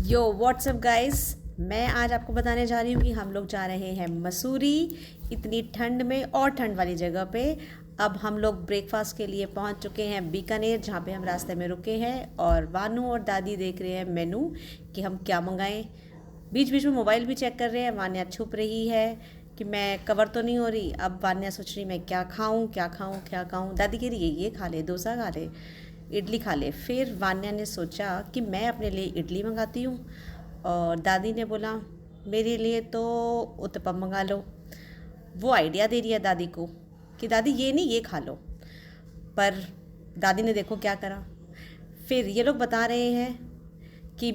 यो WhatsApp guys, मैं आज आपको बताने जा रही हूँ कि हम लोग जा रहे हैं मसूरी। इतनी ठंड में और ठंड वाली जगह पे। अब हम लोग ब्रेकफास्ट के लिए पहुँच चुके हैं बीकानेर, जहाँ पे हम रास्ते में रुके हैं और वानू और दादी देख रहे हैं मेनू कि हम क्या मंगाएं। बीच बीच में मोबाइल भी चेक कर रहे हैं। वान्या छुप रही है कि मैं कवर तो नहीं हो रही। अब वान्या सोच रही मैं क्या खाऊं क्या खाऊं क्या खाऊं। दादी कह रही है ये खा ले, डोसा खा ले, इडली खा ले। फिर वान्या ने सोचा कि मैं अपने लिए इडली मंगाती हूँ और दादी ने बोला मेरे लिए तो उत्तपम मंगा लो। वो आइडिया दे रही है दादी को कि दादी ये नहीं ये खा लो, पर दादी ने देखो क्या करा। फिर ये लोग बता रहे हैं कि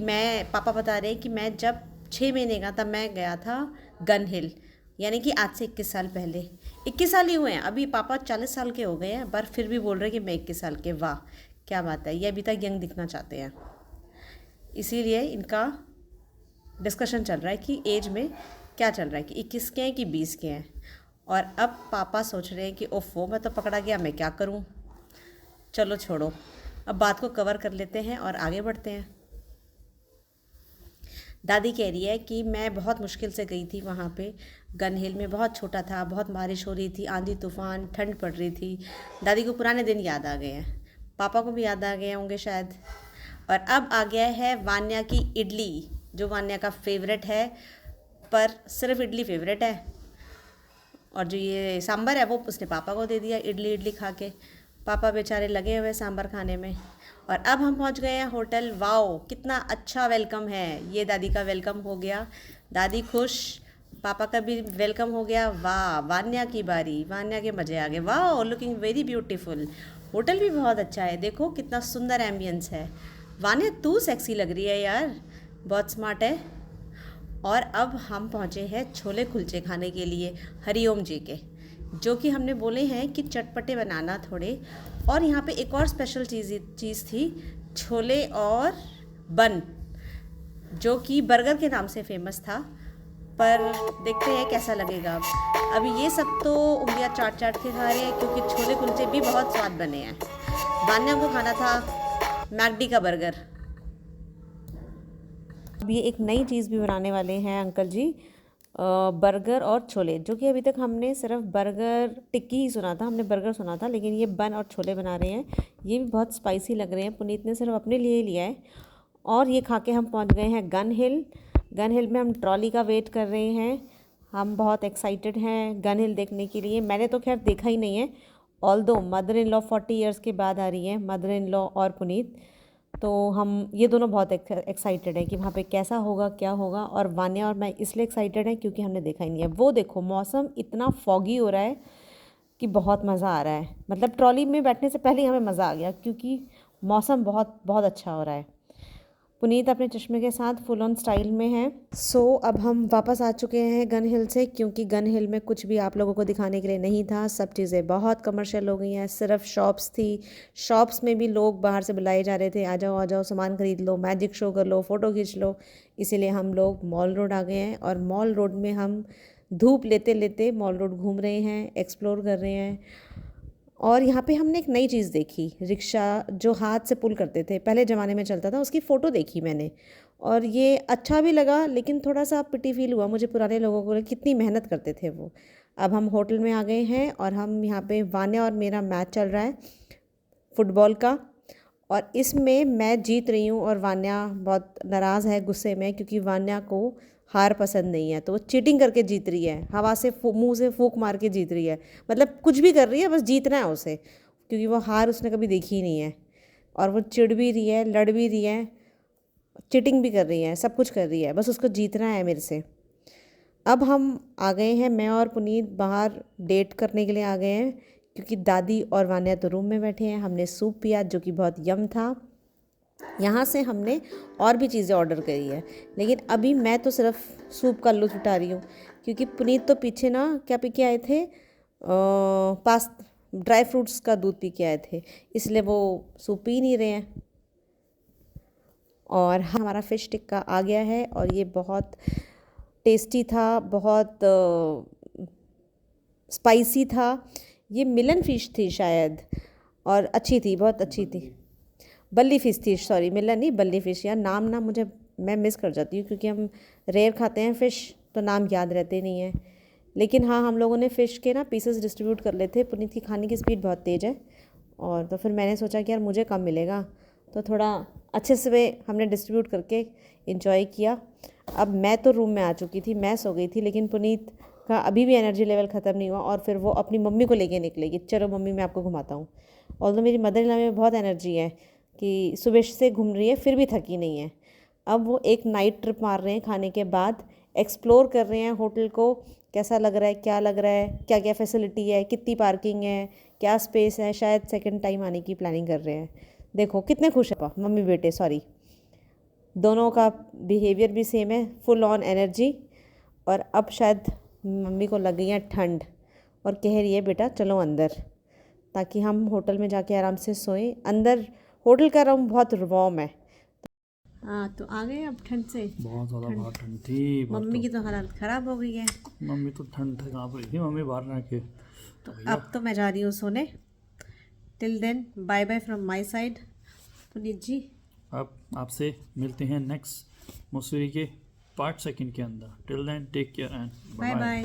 पापा बता रहे हैं कि मैं जब 6 महीने का तब मैं गया था गन हिल, यानी कि आज से 21 साल पहले। 21 साल ही हुए हैं, अभी पापा 40 साल के हो गए हैं, पर फिर भी बोल रहे हैं कि मैं 21 साल के। वाह क्या बात है, ये अभी तक यंग दिखना चाहते हैं। इसीलिए इनका डिस्कशन चल रहा है कि एज में क्या चल रहा है, कि 21 के हैं कि 20 के हैं। और अब पापा सोच रहे हैं कि ओफो मैं तो पकड़ा गया, मैं क्या करूं। चलो छोड़ो, अब बात को कवर कर लेते हैं और आगे बढ़ते हैं। दादी कह रही है कि मैं बहुत मुश्किल से गई थी वहाँ पे गन हिल में। बहुत छोटा था, बहुत बारिश हो रही थी, आंधी तूफान, ठंड पड़ रही थी। दादी को पुराने दिन याद आ गए हैं, पापा को भी याद आ गए होंगे शायद। और अब आ गया है वान्या की इडली, जो वान्या का फेवरेट है, पर सिर्फ इडली फेवरेट है। और जो ये सांभर है वो उसने पापा को दे दिया इडली इडली खा के। पापा बेचारे लगे हुए सांभर खाने में। और अब हम पहुंच गए हैं होटल। वाओ कितना अच्छा वेलकम है, ये दादी का वेलकम हो गया, दादी खुश, पापा का भी वेलकम हो गया। वाह वान्या की बारी, वान्या के मज़े आ गए। वाह लुकिंग वेरी ब्यूटीफुल। होटल भी बहुत अच्छा है, देखो कितना सुंदर एम्बियंस है। वान्या तू सेक्सी लग रही है यार, बहुत स्मार्ट है। और अब हम पहुँचे हैं छोले कुलचे खाने के लिए हरिओम जी के, जो कि हमने बोले हैं कि चटपटे बनाना थोड़े। और यहाँ पे एक और स्पेशल चीज़ थी, छोले और बन, जो कि बर्गर के नाम से फेमस था। पर देखते हैं कैसा लगेगा। अब अभी ये सब तो उंगलियाँ चाट चाट के खा रहे हैं, क्योंकि छोले कुलचे भी बहुत स्वाद बने हैं। वान्या को खाना था मैकडी का बर्गर। अब ये एक नई चीज़ भी बनाने वाले हैं अंकल जी, बर्गर और छोले, जो कि अभी तक हमने सिर्फ बर्गर टिक्की ही सुना था, हमने बर्गर सुना था, लेकिन ये बन और छोले बना रहे हैं। ये भी बहुत स्पाइसी लग रहे हैं। पुनीत ने सिर्फ अपने लिए ही लिया है। और ये खा के हम पहुंच गए हैं गन हिल। गन हिल में हम ट्रॉली का वेट कर रहे हैं। हम बहुत एक्साइटेड हैं गन हिल देखने के लिए। मैंने तो खैर देखा ही नहीं है, although mother in law 40 years के बाद आ रही है, मदर इन लॉ और पुनीत। तो हम ये दोनों बहुत एक्साइटेड हैं कि वहाँ पे कैसा होगा क्या होगा। और वान्या और मैं इसलिए एक्साइटेड हैं क्योंकि हमने देखा ही नहीं है। वो देखो मौसम इतना फॉगी हो रहा है कि बहुत मज़ा आ रहा है। मतलब ट्रॉली में बैठने से पहले ही हमें मज़ा आ गया, क्योंकि मौसम बहुत बहुत अच्छा हो रहा है। पुनीत अपने चश्मे के साथ फुल ऑन स्टाइल में है। अब हम वापस आ चुके हैं गन हिल से, क्योंकि गन हिल में कुछ भी आप लोगों को दिखाने के लिए नहीं था। सब चीज़ें बहुत कमर्शियल हो गई हैं, सिर्फ शॉप्स थी। शॉप्स में भी लोग बाहर से बुलाए जा रहे थे, आ जाओ सामान खरीद लो, मैजिक शो कर लो, फ़ोटो खींच लो। इसीलिए हम लोग मॉल रोड आ गए हैं और मॉल रोड में हम धूप लेते लेते मॉल रोड घूम रहे हैं, एक्सप्लोर कर रहे हैं। और यहाँ पे हमने एक नई चीज़ देखी, रिक्शा जो हाथ से पुल करते थे, पहले ज़माने में चलता था, उसकी फ़ोटो देखी मैंने। और ये अच्छा भी लगा, लेकिन थोड़ा सा पिटी फील हुआ मुझे पुराने लोगों को, कितनी मेहनत करते थे वो। अब हम होटल में आ गए हैं और हम यहाँ पे वान्या और मेरा मैच चल रहा है फुटबॉल का। और इसमें मैं जीत रही हूँ और वान्या बहुत नाराज़ है, गुस्से में, क्योंकि वान्या को हार पसंद नहीं है। तो वो चीटिंग करके जीत रही है, हवा से मुंह से फूंक मार के जीत रही है। मतलब कुछ भी कर रही है, बस जीतना है उसे, क्योंकि वो हार उसने कभी देखी ही नहीं है। और वो चिढ़ भी रही है, लड़ भी रही है, चीटिंग भी कर रही है, सब कुछ कर रही है, बस उसको जीतना है मेरे से। अब हम आ गए हैं, मैं और पुनीत बाहर डेट करने के लिए आ गए हैं, क्योंकि दादी और वान्या तो रूम में बैठे हैं। हमने सूप पिया जो कि बहुत यम था। यहाँ से हमने और भी चीज़ें ऑर्डर करी है, लेकिन अभी मैं तो सिर्फ सूप का लुत्फ़ उठा रही हूँ, क्योंकि पुनीत तो पीछे ना क्या पी के आए थे, पास ड्राई फ्रूट्स का दूध पी के आए थे, इसलिए वो सूप पी नहीं रहे हैं। और हमारा फ़िश टिक्का आ गया है और ये बहुत टेस्टी था, बहुत स्पाइसी था। ये मिलन फ़िश थी शायद, और अच्छी थी, बहुत अच्छी थी। बल्ली फ़िश थी, सॉरी मिलन नहीं, बल्ली फ़िश। यार नाम ना मुझे मैं मिस कर जाती हूँ, क्योंकि हम रेयर खाते हैं फ़िश, तो नाम याद रहते नहीं हैं। लेकिन हाँ, हम लोगों ने फ़िश के ना पीसेस डिस्ट्रीब्यूट कर लेते। पुनीत की खाने की स्पीड बहुत तेज़ है, और तो फिर मैंने सोचा कि यार मुझे कम मिलेगा, तो थोड़ा अच्छे से हमने डिस्ट्रीब्यूट करके इंजॉय किया। अब मैं तो रूम में आ चुकी थी, मैं सो गई थी, लेकिन पुनीत का अभी भी एनर्जी लेवल ख़त्म नहीं हुआ, और फिर वो अपनी मम्मी को लेके निकलेगी, चलो मम्मी मैं आपको घुमाता हूँ। और तो मेरी मदर इन लॉ में बहुत एनर्जी है कि सुबह से घूम रही है फिर भी थकी नहीं है। अब वो एक नाइट ट्रिप मार रहे हैं, खाने के बाद एक्सप्लोर कर रहे हैं होटल को, कैसा लग रहा है, क्या लग रहा है, क्या क्या फैसिलिटी है, कितनी पार्किंग है, क्या स्पेस है। शायद सेकंड टाइम आने की प्लानिंग कर रहे हैं। देखो कितने खुश है मम्मी बेटे, सॉरी, दोनों का बिहेवियर भी सेम है, फुल ऑन एनर्जी। और अब शायद मम्मी को लग गई है ठंड, और कह रही है बेटा चलो अंदर, ताकि हम होटल में जाके आराम से सोएं। अंदर होटल का रूम बहुत वार्म है। हाँ, तो आ गए अब ठंड से। बहुत ज़्यादा बाहर ठंड थी। मम्मी की तो हालत ख़राब हो गई है। मम्मी तो ठंड से कहाँ पर थी, मम्मी बाहर रह के। तो अब तो मैं जा रही हूँ सोने। Till then bye bye from my side. Puneet ji, अब आपसे मिलते हैं नेक्स्ट मसूरी के पार्ट सेकंड के अंदर। Till then take care and bye bye.